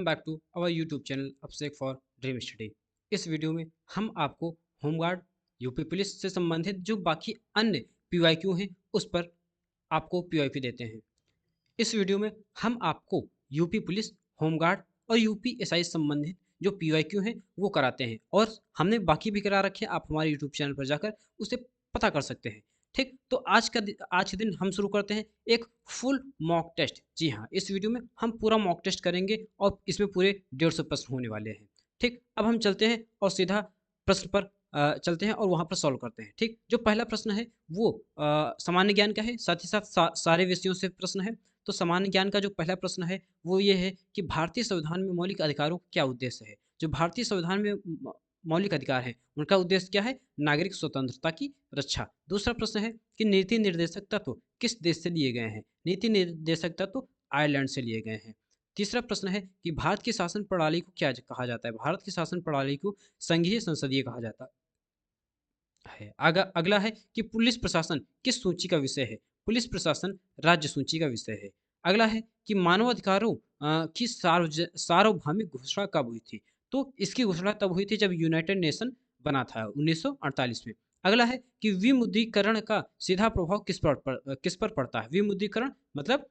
Back to our YouTube channel अपसेक for dream study. इस वीडियो में हम आपको होमगार्ड यूपी पुलिस से संबंधित जो बाकी अन्य पीवाईक्यू हैं उस पर आपको पीवाईक्यू देते हैं। इस वीडियो में हम आपको यूपी पुलिस, होमगार्ड और यूपी एसआई से संबंधित जो पीवाईक्यू हैं वो कराते हैं, और हमने बाकी भी करा रखे हैं। आप हमारे यूट्यूब चैनल पर जाकर उसे पता कर सकते हैं। ठीक, तो आज के दिन हम शुरू करते हैं एक फुल मॉक टेस्ट। जी हाँ, इस वीडियो में हम पूरा मॉक टेस्ट करेंगे और इसमें पूरे 150 प्रश्न होने वाले हैं। ठीक, अब हम चलते हैं और सीधा प्रश्न पर चलते हैं और वहाँ पर सॉल्व करते हैं। ठीक, जो पहला प्रश्न है वो सामान्य ज्ञान का है, साथ ही साथ सारे विषयों से प्रश्न है। तो सामान्य ज्ञान का जो पहला प्रश्न है वो ये है कि भारतीय संविधान में मौलिक अधिकारों का क्या उद्देश्य है। जो भारतीय संविधान में मौलिक अधिकार हैं उनका उद्देश्य क्या है? नागरिक स्वतंत्रता की रक्षा। दूसरा प्रश्न है कि नीति निर्देशक तत्व किस देश से लिए गए हैं। नीति निर्देशक तत्व आयरलैंड से लिए गए हैं। तीसरा प्रश्न है कि भारत की शासन प्रणाली को क्या कहा जाता है। भारत की शासन प्रणाली को संघीय संसदीय कहा जाता है। अगला है कि पुलिस प्रशासन किस सूची का विषय है। पुलिस प्रशासन राज्य सूची का विषय है। अगला है कि मानवाधिकारों की सार्वभौमिक घोषणा कब हुई थी। तो इसकी घोषणा तब हुई थी जब यूनाइटेड नेशन बना था 1948 में। अगला है कि विमुद्रीकरण का सीधा प्रभाव किस पर पड़ता है। विमुद्रीकरण मतलब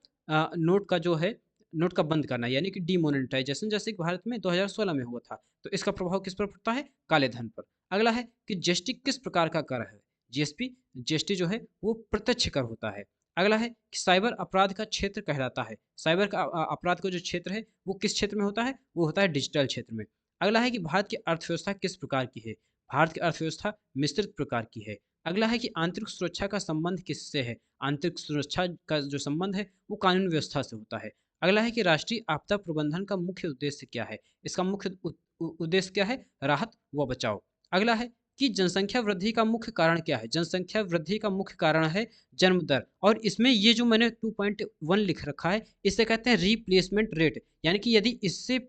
नोट का जो है, नोट का बंद करना, यानी कि डीमोनेटाइजेशन, जैसे कि भारत में 2016 में हुआ था। तो इसका प्रभाव किस पर पड़ता है? काले धन पर। अगला है कि जीएसटी किस प्रकार का कर है। जीएसटी जो है वो प्रत्यक्ष कर होता है। अगला है कि साइबर अपराध का क्षेत्र कहलाता है। साइबर का अपराध का जो क्षेत्र है वो किस क्षेत्र में होता है? वो होता है डिजिटल क्षेत्र में। अगला है कि भारत की अर्थव्यवस्था किस प्रकार की है। भारत की अर्थव्यवस्था मिश्रित प्रकार की है। अगला है कि आंतरिक सुरक्षा का संबंध किससे है। आंतरिक सुरक्षा का जो संबंध है वो कानून व्यवस्था से होता है। अगला है कि राष्ट्रीय आपदा प्रबंधन का मुख्य उद्देश्य क्या है। इसका मुख्य उद्देश्य क्या है? राहत व बचाव। अगला है कि जनसंख्या वृद्धि का मुख्य कारण क्या है। जनसंख्या वृद्धि का मुख्य कारण है जन्म दर, और इसमें ये जो मैंने 2.1 लिख रखा है इसे कहते हैं रिप्लेसमेंट रेट, यानी कि यदि इससे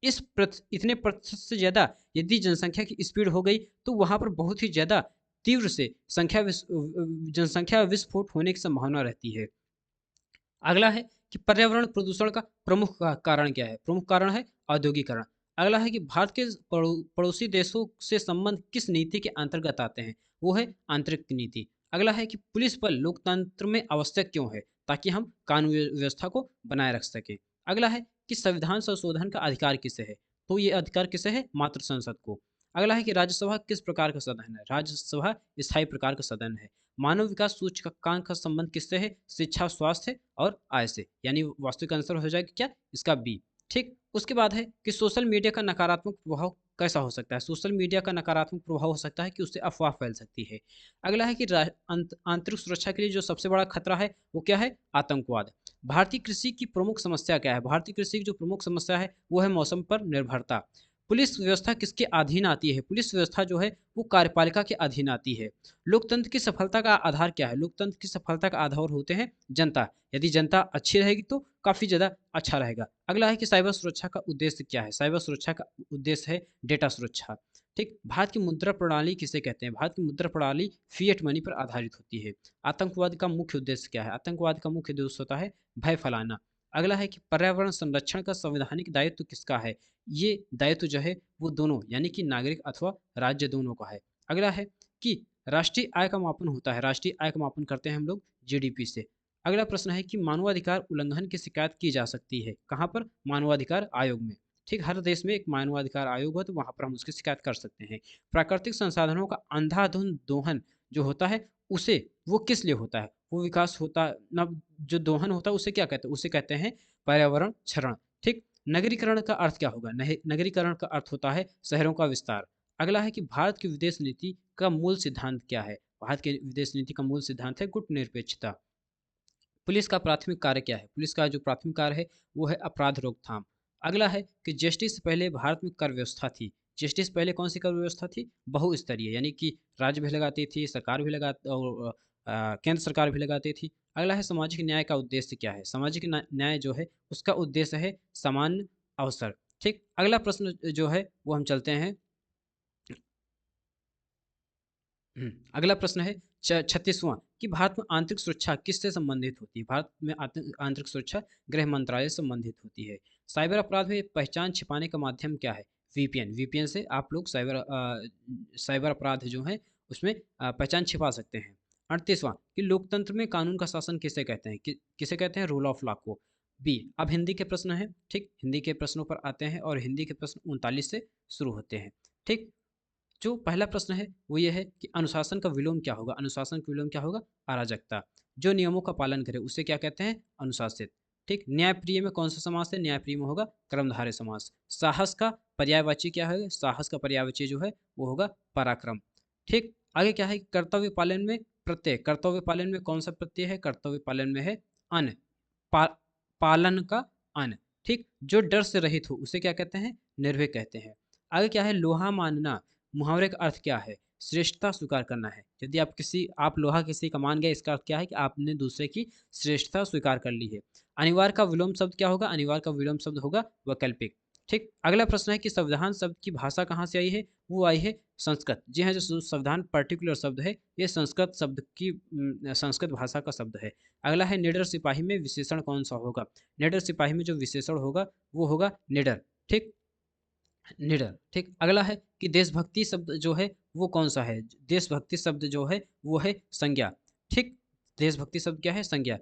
इतने प्रतिशत से ज़्यादा यदि जनसंख्या की स्पीड हो गई तो वहाँ पर बहुत ही ज़्यादा तीव्र से जनसंख्या विस्फोट होने की संभावना रहती है। अगला है कि पर्यावरण प्रदूषण का प्रमुख कारण क्या है। प्रमुख कारण है औद्योगिकरण। अगला है कि भारत के पड़ोसी देशों से संबंध किस नीति के अंतर्गत आते हैं। वो है आंतरिक नीति। अगला है कि पुलिस बल लोकतंत्र में आवश्यक क्यों है, ताकि हम कानून व्यवस्था को बनाए रख सकें। अगला है कि संविधान संशोधन का अधिकार किसे है। तो ये अधिकार किसे है? मात्र संसद को। अगला है कि राज्यसभा किस प्रकार का सदन है। राज्यसभा स्थायी प्रकार का सदन है। मानव विकास सूचकांक का संबंध किससे है? शिक्षा, स्वास्थ्य और आय से, यानी वास्तविक आंसर हो जाएगा क्या? इसका बी। ठीक, उसके बाद है कि सोशल मीडिया का नकारात्मक प्रभाव कैसा हो सकता है। सोशल मीडिया का नकारात्मक प्रभाव हो सकता है कि उससे अफवाह फैल सकती है। अगला है कि आंतरिक सुरक्षा के लिए जो सबसे बड़ा खतरा है वो क्या है? आतंकवाद। भारतीय कृषि की प्रमुख समस्या क्या है। भारतीय कृषि की जो प्रमुख समस्या है वो है मौसम पर निर्भरता। पुलिस व्यवस्था किसके अधीन आती है। पुलिस व्यवस्था जो है वो कार्यपालिका के अधीन आती है। लोकतंत्र की सफलता का आधार क्या है। लोकतंत्र की सफलता का आधार होते हैं जनता। यदि जनता अच्छी रहेगी तो काफ़ी ज़्यादा अच्छा रहेगा। अगला है कि साइबर सुरक्षा का उद्देश्य क्या है। साइबर सुरक्षा का उद्देश्य है डेटा सुरक्षा। ठीक, भारत की मुद्रा प्रणाली किसे कहते हैं। भारत की मुद्रा प्रणाली फिएट मनी पर आधारित होती है। आतंकवाद का मुख्य उद्देश्य क्या है। आतंकवाद का मुख्य उद्देश्य होता है भय फैलाना। अगला है कि पर्यावरण संरक्षण का संवैधानिक दायित्व किसका है। ये दायित्व जो है वो दोनों, यानी कि नागरिक अथवा राज्य दोनों का है। अगला है कि राष्ट्रीय आय का मापन होता है। राष्ट्रीय आय का मापन करते हैं हम लोग जीडीपी से। अगला प्रश्न है कि मानवाधिकार उल्लंघन की शिकायत की जा सकती है कहाँ पर? मानवाधिकार आयोग में। ठीक, हर देश में एक मानवाधिकार आयोग हो तो वहाँ पर हम उसकी शिकायत कर सकते हैं। प्राकृतिक संसाधनों का अंधाधुंध दोहन जो होता है उसे वो किस लिए होता है? वो विकास होता न, जो दोहन होता है उसे क्या कहते हैं? उसे कहते हैं पर्यावरण क्षरण। ठीक, नगरीकरण का अर्थ क्या होगा? नगरीकरण का अर्थ होता है शहरों का विस्तार। अगला है कि भारत की विदेश नीति का मूल सिद्धांत क्या है। भारत की विदेश नीति का मूल सिद्धांत है गुटनिरपेक्षता। पुलिस का प्राथमिक कार्य क्या है। पुलिस का जो प्राथमिक कार्य है वो है अपराध रोकथाम। अगला है कि जीएसटी से पहले भारत में कर व्यवस्था थी। जीएसटी से पहले कौन सी कर व्यवस्था थी? बहुस्तरीय, यानी कि राज्य भी लगाती थी, सरकार भी लगा और केंद्र सरकार भी लगाती थी। अगला है सामाजिक न्याय का उद्देश्य क्या है। सामाजिक न्याय जो है उसका उद्देश्य है समान अवसर। ठीक, अगला प्रश्न जो है वो हम चलते हैं। अगला प्रश्न है 36वां कि भारत में आंतरिक सुरक्षा किससे संबंधित होती है। भारत में आंतरिक सुरक्षा गृह मंत्रालय से संबंधित होती है। साइबर अपराध में पहचान छिपाने का माध्यम क्या है? वीपीएन। वीपीएन से आप लोग साइबर अपराध जो है उसमें पहचान छिपा सकते हैं। 38वां कि लोकतंत्र में कानून का शासन किसे कहते हैं? किसे कहते हैं? रूल ऑफ लॉ को। बी। अब हिंदी के प्रश्न हैं, ठीक, हिंदी के प्रश्नों पर आते हैं और हिंदी के प्रश्न 39 से शुरू होते हैं, ठीक। जो पहला प्रश्न है वो ये है कि अनुशासन का विलोम क्या होगा? अनुशासन का विलोम क्या होगा? अराजकता। जो नियमों का पालन करे उसे क्या कहते हैं? अनुशासित। ठीक। न्यायप्रिय में कौन सा समास है? न्यायप्रिय में होगा कर्मधारय समास। साहस का पर्यायवाची क्या है? साहस का पर्यायवाची जो है वो होगा पराक्रम। ठीक। आगे क्या है? कर्तव्य पालन में प्रत्यय। कर्तव्य पालन में कौन सा प्रत्यय है? कर्तव्य पालन में है अन। पा, पालन का अन। ठीक। जो डर से रहित हो उसे क्या कहते हैं? निर्भय कहते हैं। आगे क्या है? लोहा मानना। मुहावरे का अर्थ क्या है? श्रेष्ठता स्वीकार करना है। यदि आप लोहा किसी का मान गए, इसका अर्थ क्या है? कि आपने दूसरे की श्रेष्ठता स्वीकार कर ली है। अनिवार्य का विलोम शब्द क्या होगा? अनिवार्य का विलोम शब्द होगा वैकल्पिक। ठीक। अगला प्रश्न है कि संविधान शब्द की भाषा कहाँ से आई है? वो आई है संस्कृत। जी हाँ, जो संविधान पर्टिकुलर शब्द है ये संस्कृत शब्द की संस्कृत भाषा का शब्द है। अगला है निडर सिपाही में विशेषण कौन सा होगा? निडर सिपाही में जो विशेषण होगा वो होगा निडर। ठीक। निडर। ठीक। अगला है कि देशभक्ति शब्द जो है वो कौन सा है? देशभक्ति शब्द जो है वो है संज्ञा। ठीक। देशभक्ति शब्द क्या है? संज्ञा।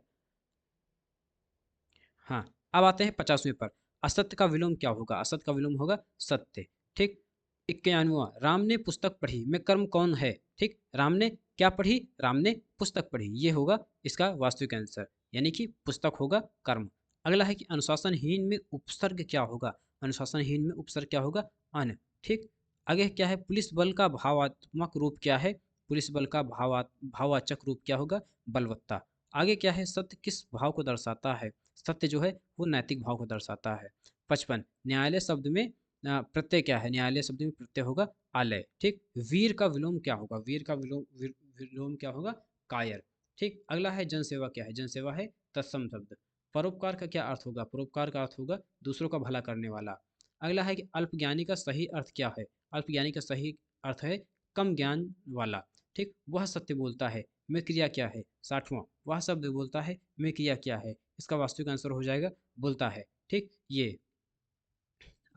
हाँ। अब आते हैं 50वें पर। असत्य का विलोम क्या होगा? असत्य का विलोम होगा सत्य। ठीक। 91वां राम ने पुस्तक पढ़ी में कर्म कौन है? ठीक। राम ने क्या पढ़ी? राम ने पुस्तक पढ़ी, ये होगा इसका वास्तविक आंसर, यानी कि पुस्तक होगा कर्म। अगला है कि अनुशासनहीन में उपसर्ग क्या होगा? अनुशासनहीन में उपसर्ग क्या होगा? अन। ठीक। आगे क्या है? पुलिस बल का भावात्मक रूप क्या है? पुलिस बल का भाववाचक रूप क्या होगा? बलवत्ता। आगे क्या है? सत्य किस भाव को दर्शाता है? सत्य जो है वो नैतिक भाव को दर्शाता है। 55 न्यायालय शब्द में प्रत्यय क्या है? न्यायालय शब्द में प्रत्यय होगा आलय। ठीक। वीर का विलोम क्या होगा? वीर का विलोम क्या होगा? कायर। ठीक। अगला है जनसेवा क्या है? जनसेवा है तत्सम शब्द। परोपकार का क्या अर्थ होगा? परोपकार का अर्थ होगा दूसरों का भला करने वाला। अगला है कि अल्पज्ञानी का सही अर्थ क्या है? अल्पज्ञानी का सही अर्थ है कम ज्ञान वाला। ठीक। वह सत्य बोलता है में क्रिया क्या है? 60वां वह शब्द बोलता है में क्रिया क्या है? इसका वास्तविक आंसर हो जाएगा बोलता है। ठीक। ये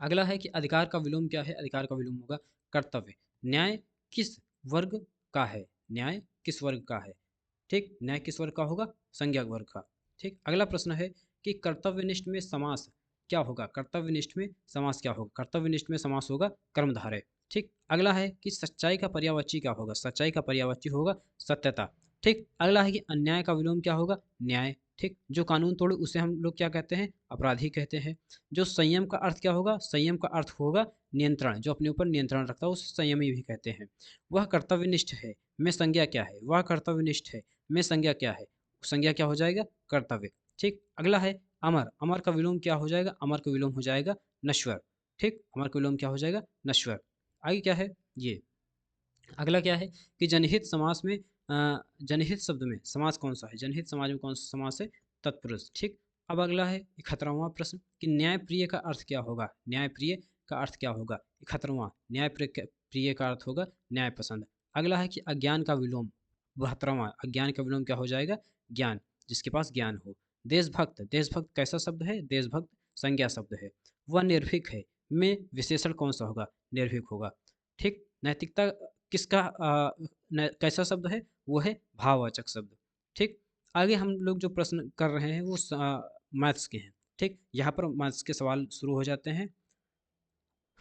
अगला है कि अधिकार का विलोम क्या है? अधिकार का विलोम होगा कर्तव्य। न्याय किस वर्ग का है? न्याय किस वर्ग का है? ठीक। न्याय किस वर्ग का होगा? संज्ञक वर्ग का। ठीक। अगला प्रश्न है कि कर्तव्यनिष्ठ में समास क्या होगा? कर्तव्यनिष्ठ में समास क्या होगा? कर्तव्यनिष्ठ में समास होगा कर्मधारय। ठीक। अगला है कि सच्चाई का पर्यायवाची क्या होगा? सच्चाई का पर्यायवाची होगा सत्यता। ठीक। अगला है कि अन्याय का विलोम क्या होगा? न्याय। ठीक। जो कानून तोड़े उसे हम लोग क्या कहते हैं? अपराधी कहते हैं। जो संयम का अर्थ क्या होगा? संयम का अर्थ होगा नियंत्रण। जो अपने ऊपर नियंत्रण रखता है उसे संयमी भी कहते हैं। वह कर्तव्यनिष्ठ है में संज्ञा क्या है? वह कर्तव्यनिष्ठ है में संज्ञा क्या है? संज्ञा क्या हो जाएगा? कर्तव्य। ठीक। अगला है अमर। अमर का विलोम क्या हो जाएगा? अमर का विलोम हो जाएगा नश्वर। ठीक। अमर का विलोम क्या हो जाएगा? नश्वर। आगे क्या है? ये अगला क्या है कि जनहित समास में जनहित शब्द में समास कौन सा है? जनहित समाज में कौन सा समास है? तत्पुरुष। ठीक। अब अगला है 71वां प्रश्न कि न्यायप्रिय का अर्थ क्या होगा? न्यायप्रिय का अर्थ क्या होगा? 71वां प्रिय का अर्थ होगा न्याय पसंद। अगला है कि अज्ञान का विलोम 72वां अज्ञान का विलोम क्या हो जाएगा? ज्ञान, जिसके पास ज्ञान हो। देशभक्त। देशभक्त कैसा शब्द है? देशभक्त संज्ञा शब्द है। वह निर्भीक है में विशेषण कौन सा होगा? निर्भीक होगा। ठीक। नैतिकता किसका कैसा शब्द है? वो है भाववाचक शब्द। ठीक। आगे हम लोग जो प्रश्न कर रहे हैं वो मैथ्स के हैं। ठीक। यहाँ पर मैथ्स के सवाल शुरू हो जाते हैं।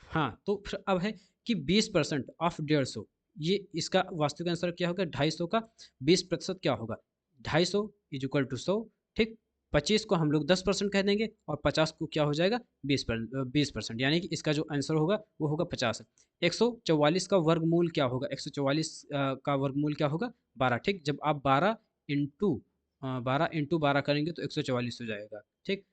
हाँ, तो फिर अब है कि 20% ऑफ 150, ये इसका वास्तविक आंसर क्या होगा? 250 का 20% क्या होगा? 250 इज इक्वल टू 100। ठीक। 25 को हम लोग 10% कह देंगे और 50 को क्या हो जाएगा? 20%, यानी कि इसका जो आंसर होगा वो होगा 50। 144 का वर्गमूल क्या होगा? 144 का वर्गमूल क्या होगा? 12। ठीक। जब आप 12 इंटू 12 करेंगे तो 144 हो जाएगा। ठीक।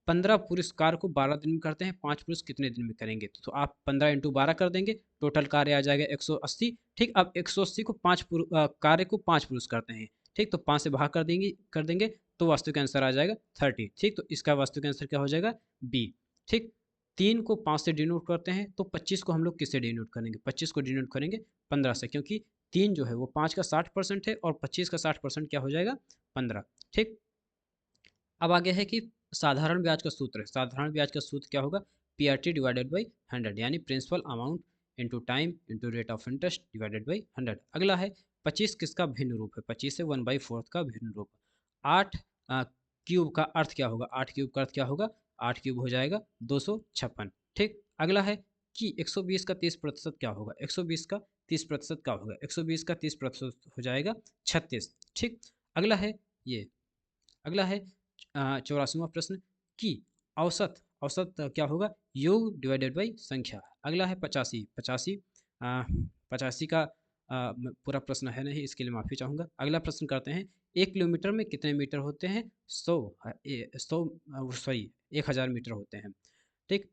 15 पुरस्कार को 12 दिन में करते हैं, 5 पुरुष कितने दिन में करेंगे? तो आप 15 इंटू 12 कर देंगे, टोटल कार्य आ जाएगा 180। ठीक। अब 180 को कार्य को 5 पुरुष करते हैं। ठीक। तो 5 से भाग कर देंगे तो वास्तविक आंसर आ जाएगा 30। ठीक। तो इसका वास्तविक आंसर क्या हो जाएगा? बी। ठीक। 3 को 5 से डिनोट करते हैं तो 25 को हम लोग किससे डिनोट करेंगे? 25 को डिनोट करेंगे 15 से, क्योंकि 3 जो है वो 5 का 60% है और 25 का 60% क्या हो जाएगा? 15। ठीक। अब आगे है कि साधारण ब्याज का सूत्र है, साधारण ब्याज का सूत्र क्या होगा, PRT डिवाइडेड बाई 100, यानी principal amount into time into rate of interest divided by 100। अगला है 25 किसका भिन्न रूप है, 25 से 1/4 का भिन्न रूप। 8 क्यूब का अर्थ क्या होगा, 8 क्यूब का अर्थ क्या होगा, 8 क्यूब हो जाएगा 256। ठीक, अगला है कि 120 का 30% क्या होगा, 120 का 30% क्या होगा, 120 का 30% हो जाएगा 36। ठीक, अगला है ये, अगला है 84वां प्रश्न कि औसत, औसत क्या होगा, योग डिवाइडेड बाई संख्या। अगला है 85, 85 85 का पूरा प्रश्न है नहीं, इसके लिए माफ़ी चाहूँगा। अगला प्रश्न करते हैं, 1 किलोमीटर में कितने मीटर होते हैं, 100 सॉरी 1000 मीटर होते हैं। ठीक,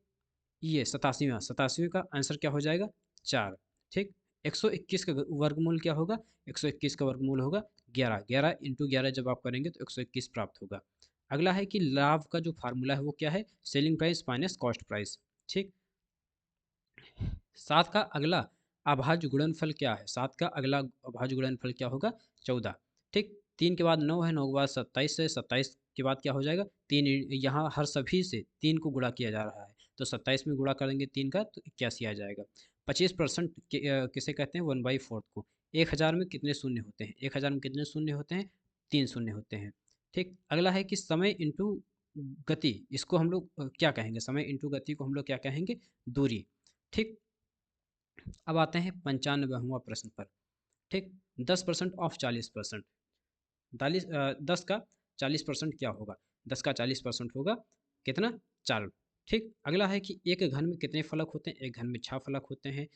ये 87वां का आंसर क्या हो जाएगा, 4। ठीक, 121 का वर्गमूल क्या होगा, 121 का वर्गमूल होगा 11, 11 इंटू 11 जब आप करेंगे तो 121 प्राप्त होगा। अगला है कि लाभ का जो फार्मूला है वो क्या है, selling price minus cost price. ठीक, 7 का अगला अभाज्य गुणनफल क्या है, 7 का अगला अभाज्य गुणनफल क्या होगा, 14। ठीक, 3 के बाद 9 है, 9 के बाद 27 है, 27 के बाद क्या हो जाएगा 3, यहाँ हर सभी से 3 को गुणा किया जा रहा है तो 27 में गुणा करेंगे 3 का तो 81 आ जाएगा। 25% किसे कहते हैं, 1/4 को। 1000 में कितने शून्य होते हैं, 1000 में कितने शून्य होते हैं, 3 शून्य होते हैं। ठीक, अगला है कि समय इंटू गति, इसको हम लोग क्या कहेंगे, समय इंटू गति को हम लोग क्या कहेंगे, दूरी। ठीक, अब आते हैं 95वां प्रश्न पर। ठीक, 10% ऑफ 40%, 10 का 40% क्या होगा, 10 का 40% होगा कितना, 4। ठीक, अगला है कि एक घन में कितने फलक होते हैं, एक घन में 6 फलक होते हैं।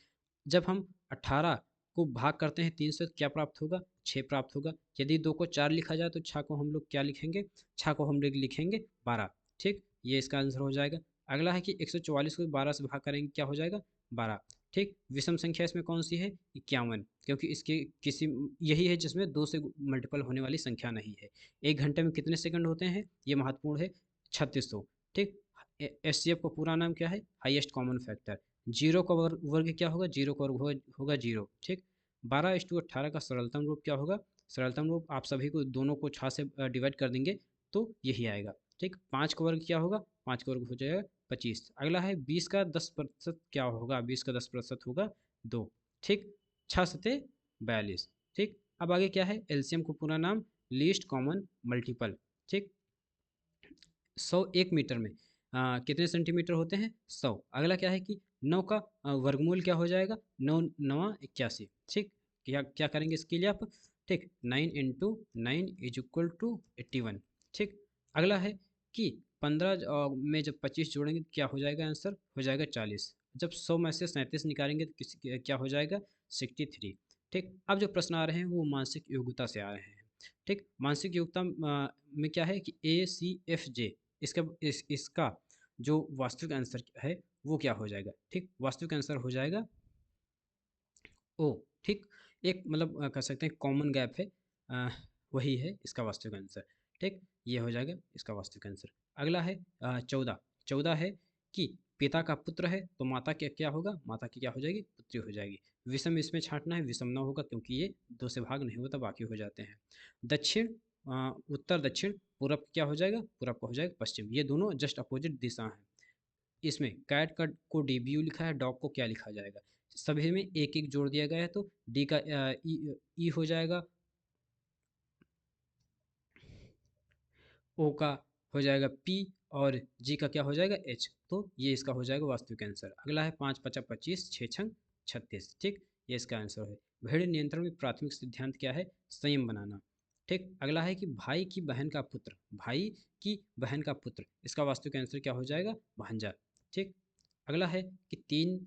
जब हम 18 को भाग करते हैं 3 से तो क्या प्राप्त होगा, 6 प्राप्त होगा। यदि 2 को 4 लिखा जाए तो 6 को हम लोग क्या लिखेंगे, 6 को हम लोग लिखेंगे 12। ठीक, ये इसका आंसर हो जाएगा। अगला है कि 144 को 12 से भाग करेंगे क्या हो जाएगा, 12। ठीक, विषम संख्या इसमें कौन सी है, 51, क्योंकि इसके किसी, यही है जिसमें 2 से मल्टीपल होने वाली संख्या नहीं है। 1 घंटे में कितने सेकंड होते हैं, ये महत्वपूर्ण है, 3600। ठीक, HCF का पूरा नाम क्या है, हाईएस्ट कॉमन फैक्टर। जीरो का वर्ग क्या होगा, जीरो का वर्ग होगा जीरो। ठीक, 12:18 का सरलतम रूप क्या होगा, सरलतम रूप आप सभी को दोनों को 6 से डिवाइड कर देंगे तो यही आएगा। ठीक, 5 का वर्ग क्या होगा, 5 का वर्ग हो जाएगा 25। अगला है 20 का 10% क्या होगा, 20 का 10% होगा 2। ठीक, 6 सते 42। ठीक, अब आगे क्या है, एलसीएम को पूरा नाम लीस्ट कॉमन मल्टीपल। ठीक, 100 1 मीटर में कितने सेंटीमीटर होते हैं, 100। अगला क्या है कि 9 का वर्गमूल क्या हो जाएगा, 9 9 81। ठीक, क्या क्या करेंगे इसके लिए आप, ठीक, 9 इंटू 9 इज इक्वल टू 81। ठीक, अगला है कि 15 में जब 25 जोड़ेंगे तो क्या हो जाएगा, आंसर हो जाएगा 40। जब 100 में से 37 निकालेंगे तो क्या हो जाएगा, 63। ठीक, अब जो प्रश्न आ रहे हैं वो मानसिक योग्यता से आ रहे हैं। ठीक, मानसिक योग्यता में क्या है कि ACFJ, इसका जो वास्तविक आंसर है वो क्या हो जाएगा। ठीक, वास्तविक आंसर हो जाएगा ओ। ठीक, एक मतलब कह सकते हैं कॉमन गैप है, अ, वही है इसका वास्तविक आंसर। ठीक, ये हो जाएगा इसका वास्तविक आंसर। अगला है 14, 14 है कि पिता का पुत्र है तो माता क्या क्या होगा, माता की क्या हो जाएगी, पुत्री हो जाएगी। विषम इसमें छांटना है, विषम ना होगा क्योंकि ये 2 से भाग नहीं होता, बाकी हो जाते हैं। दक्षिण, उत्तर दक्षिण, पूरब क्या हो जाएगा, पूरब का हो जाएगा पश्चिम। ये दोनों जस्ट अपोजिट दिशा हैं। इसमें कैट का को DBU लिखा है, डॉग को क्या लिखा जाएगा, सभी में एक एक जोड़ दिया गया है तो डी का ई हो जाएगा, ओ का हो जाएगा पी, और जी का क्या हो जाएगा एच। तो ये इसका हो जाएगा वास्तविक आंसर। अगला है 5 5 25 6 6 36। ठीक, ये इसका आंसर है। भेड़ नियंत्रण में प्राथमिक सिद्धांत क्या है, संयम बनाना। ठीक, अगला है कि भाई की बहन का पुत्र, भाई की बहन का पुत्र, इसका वास्तविक आंसर क्या हो जाएगा, भांजा। ठीक, अगला है कि 3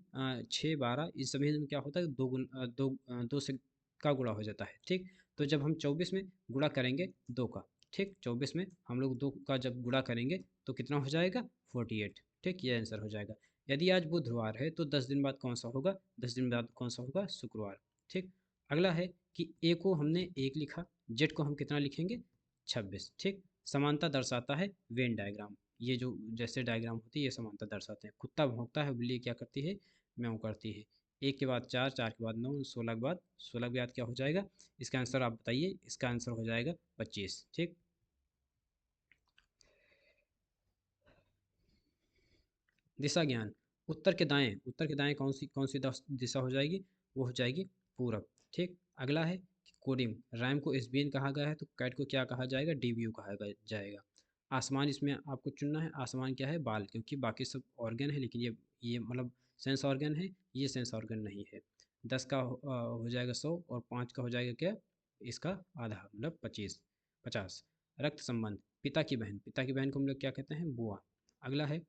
6 12, इस सभी में क्या होता है, दो से का गुणा हो जाता है। ठीक, तो जब हम 24 में गुणा करेंगे 2 का, ठीक, 24 में हम लोग 2 का जब गुणा करेंगे तो कितना हो जाएगा, 48। ठीक, ये आंसर हो जाएगा। यदि आज बुधवार है तो 10 दिन बाद कौन सा होगा, 10 दिन बाद कौन सा होगा, शुक्रवार। ठीक, अगला है कि ए को हमने 1 लिखा, जेड को हम कितना लिखेंगे, 26। ठीक, समानता दर्शाता है वेन डायग्राम, ये जो जैसे डायग्राम होती है ये समानता दर्शाते हैं। कुत्ता भौंकता है, बिल्ली क्या करती है, म्याऊं करती है। 1 के बाद 4, 4 के बाद 9, 16 के बाद, 16 के बाद क्या हो जाएगा, इसका आंसर आप बताइए, इसका आंसर हो जाएगा 25। ठीक, दिशा ज्ञान, उत्तर के दाएं कौन सी दिशा हो जाएगी, वो हो जाएगी पूरब। ठीक, अगला है कोडिंग, रैम को एसबीएन कहा गया है तो कैट को क्या कहा जाएगा, डीबीयू कहा जाएगा। आसमान, इसमें आपको चुनना है, आसमान क्या है, बाल, क्योंकि बाकी सब ऑर्गन है लेकिन ये मतलब सेंस ऑर्गन है, ये सेंस ऑर्गन नहीं है। 10 का हो जाएगा 100 और 5 का हो जाएगा क्या, इसका आधा मतलब 50। रक्त संबंध, पिता की बहन को हम लोग क्या कहते हैं, बुआ। अगला है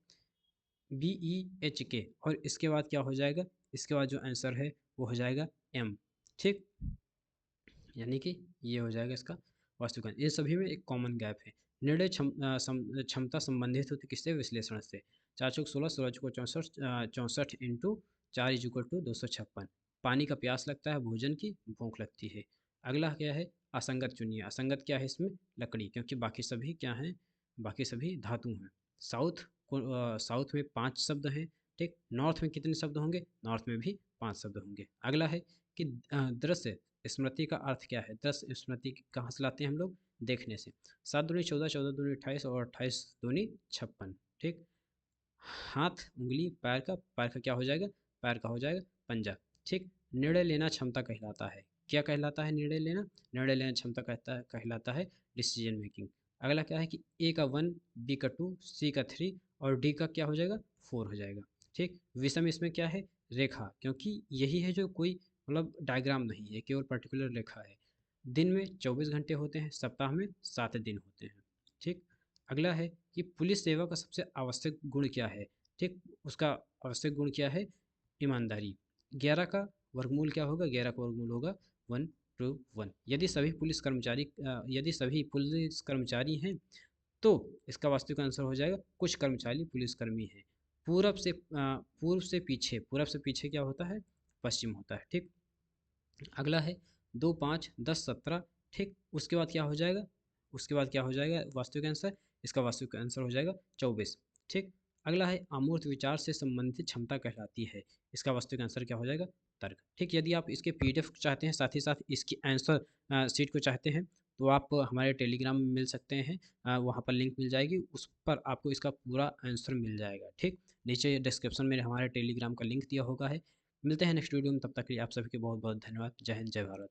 BEHK और इसके बाद क्या हो जाएगा, इसके बाद जो आंसर है वो हो जाएगा M। ठीक, यानी कि ये हो जाएगा इसका वास्तुकरण। इन सभी में एक कॉमन गैप है। निर्णय क्षमता संबंधित होती किससे, विश्लेषण से। 4 चौक 16, 16 चौक 64, 64 इंटू 4 इज इक्वल टू 256। पानी का प्यास लगता है, भोजन की भूख लगती है। अगला क्या है, असंगत चुनिए। असंगत क्या है इसमें, लकड़ी, क्योंकि बाकी सभी क्या हैं, बाकी सभी धातु हैं। साउथ में 5 शब्द हैं। ठीक, नॉर्थ में कितने शब्द होंगे, नॉर्थ में भी 5 शब्द होंगे। अगला है कि दृश्य स्मृति का अर्थ क्या है, दृश्य स्मृति कहाँ से लाते हैं हम लोग, देखने से। 7 दूनी 14, 14 दूनी 28 और 28 दूनी 56। ठीक, हाथ उंगली, पैर का क्या हो जाएगा, पैर का हो जाएगा पंजा। ठीक, निर्णय लेना क्षमता कहलाता है, क्या कहलाता है, निर्णय लेना, निर्णय लेना क्षमता कहलाता है डिसीजन मेकिंग। अगला क्या है कि ए का 1, बी का 2, सी का 3 और डी का क्या हो जाएगा, 4 हो जाएगा। ठीक, विषम इसमें क्या है, रेखा, क्योंकि यही है जो कोई मतलब डायग्राम नहीं है, केवल पर्टिकुलर रेखा है। दिन में 24 घंटे होते हैं, सप्ताह में 7 दिन होते हैं। ठीक, अगला है कि पुलिस सेवा का सबसे आवश्यक गुण क्या है। ठीक, उसका आवश्यक गुण क्या है, ईमानदारी। 11 का वर्गमूल क्या होगा, 11 का वर्गमूल होगा 1/1। यदि सभी पुलिस कर्मचारी हैं तो इसका वास्तविक आंसर हो जाएगा कुछ कर्मचारी पुलिसकर्मी हैं। पूरब से पीछे क्या होता है, पश्चिम होता है। ठीक, अगला है 2, 5, 10, 17। ठीक, उसके बाद क्या हो जाएगा, उसके बाद क्या हो जाएगा वास्तविक आंसर, इसका वास्तविक आंसर हो जाएगा 24। ठीक, अगला है अमूर्त विचार से संबंधित क्षमता कहलाती है, इसका वास्तविक आंसर क्या हो जाएगा, तर्क। ठीक, यदि आप इसके PDF चाहते हैं, साथ ही साथ इसकी आंसर शीट को चाहते हैं तो आप हमारे टेलीग्राम में मिल सकते हैं, वहाँ पर लिंक मिल जाएगी, उस पर आपको इसका पूरा आंसर मिल जाएगा। ठीक, नीचे डिस्क्रिप्शन में हमारे टेलीग्राम का लिंक दिया होगा है। मिलते हैं नेक्स्ट वीडियो में, तब तक के लिए आप सभी के बहुत बहुत धन्यवाद। जय हिंद, जय भारत।